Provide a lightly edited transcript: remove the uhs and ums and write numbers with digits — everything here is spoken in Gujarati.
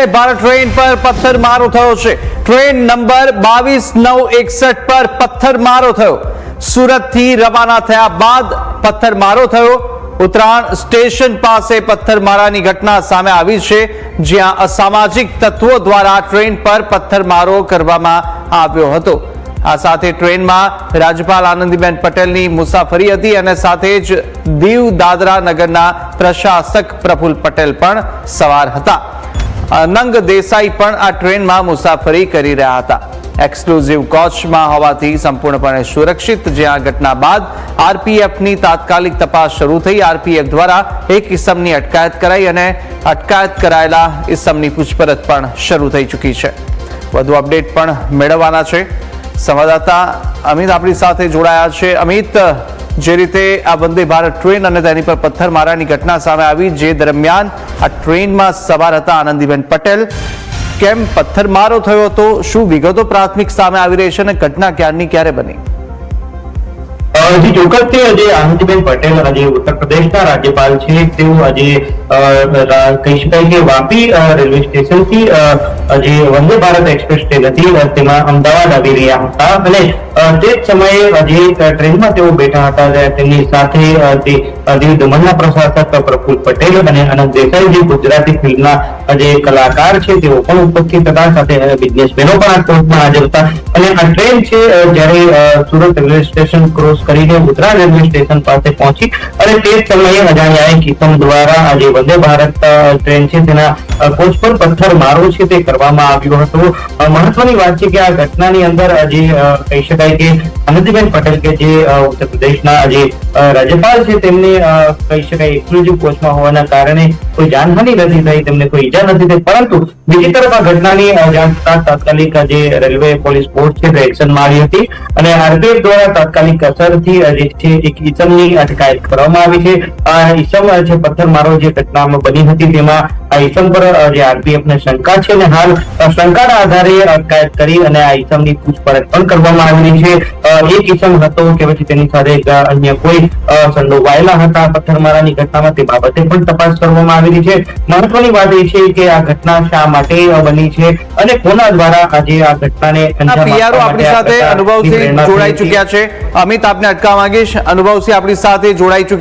वंदे भारत ट्रेन पर पत्थरमारो थयो छे। ट्रेन नंबर 22-961 पर पत्थरमारो थयो। सूरत थी रवाना थया बाद पत्थरमारो थयो। उतराण स्टेशन पासे पत्थरमारानी घटना सामे आवी छे, ज्यां असामाजिक तत्वों द्वारा ट्रेन पर पत्थरमारो करवामां आव्यो हतो। आ साथे ट्रेन में राज्यपाल आनंदीबेन पटेलनी मुसाफरी हती अने साथे ज दीव दादरा नगरना प्रशासक प्रफुल्ल पटेल पण सवार हता। अनंग देसाई पण आ ट्रेन में मुसाफरी करी रह्या हता। एक्सक्लूसिव कोच में होवाथी संपूर्णपणे सुरक्षित, ज्यां घटना बाद आरपीएफ नी तात्कालिक तपास शुरू थई। आरपीएफ द्वारा एक इसमनी अटकायत कराई अने अटकायत करायेला इसमनी पूछपरछ पण शुरू थई चूकी छे। वधु अपडेट पण मेळववाना छे। संवाददाता अमित अपनी साथे जोड़ाया है। अमित, जे रीते आ वंदे भारत ट्रेन और तेनी पर पत्थरमारानी घटना सामे आवी, जे दरमियान आ ट्रेन में सवार हता आनंदीबेन पटेल, केम पत्थरमारो थयो तो शुं विगतो प्राथमिक सामे आवी रही छे अने घटना क्यारनी क्यारे बनी? जी ચોક્કસથી આજે આનંદીબેન પટેલ આજે ઉત્તર પ્રદેશના રાજ્યપાલ છે, તેઓ આજે કહી શકાય કે વાપી રેલવે સ્ટેશનથી જે વંદે ભારત એક્સપ્રેસ ટ્રેન હતી તેમાં અમદાવાદ આવી રહ્યા હતા અને તે જ સમયે જે ટ્રેનમાં તેઓ બેઠા હતા તેમની સાથે દીવ દમણના પ્રશાસક પ્રફુલ્લ પટેલ અને અનંત દેસાઈ જે ગુજરાતી ફિલ્મના જે કલાકાર છે તેઓ પણ ઉપસ્થિત હતા, સાથે બિઝનેસમેનો પણ આ કોર્ટમાં હાજર હતા અને આ ટ્રેન છે જ્યારે સુરત રેલવે સ્ટેશન ક્રોસ કરીને ઉતરાણ રેલવે સ્ટેશન પાસે પહોંચી અને તે જ સમયે અજાણ્યા એક ઇસમ દ્વારા આજે વંદે ભારત ટ્રેન છે તેના કોચ પર પથ્થરમારો છે તે કરવામાં આવ્યો હતો। મહત્વની વાત છે કે આ ઘટનાની અંદર આજે કહી શકાય કે આનંદીબેન પટેલ કે જે ઉત્તર પ્રદેશના જે રાજ્યપાલ છે તેમને કહી શકાય એક્સક્લુઝિવ કોચમાં હોવાના કારણે કોઈ જાનહાનિ નથી થઈ, તેમને કોઈ ઈજા નથી થઈ, પરંતુ બીજી તરફ આ ઘટનાની જાણ થતાં તાત્કાલિક જે રેલવે પોલીસ ફોર્સ છે તે એક્શનમાં આવી હતી અને આરપીએફ દ્વારા તાત્કાલિક અસરથી જે છે એક ઈસમની અટકાયત કરવામાં આવી છે। આ ઈસમ છે પથ્થરમારો જે ઘટનામાં બની હતી તેમાં આ ઈસમ પર જે આરપીએફ ને શંકા છે અને હાલ શંકાના આધારે અટકાયત કરી અને આ ઈસમની પૂછપરછ પણ કરવામાં આવી છે। એક ઈસમ હતો કે પછી તેની સાથે અન્ય કોઈ સંડોવાયેલા હતા પથ્થરમારાની ઘટનામાં, તે બાબતે પણ તપાસ કરવામાં આવી રહી છે। મહત્વની વાત એ છે કે આ ઘટના શા માટે બની છે અને કોના દ્વારા આજે આ ઘટનાને અંજામ પીઆરઓ આપણી સાથે અનુભવથી જોડાઈ ચૂક્યા છે। અમિત, આપને અટકાવવા માંગીશ। અનુભવથી આપણી સાથે જોડાઈ ચૂક્યા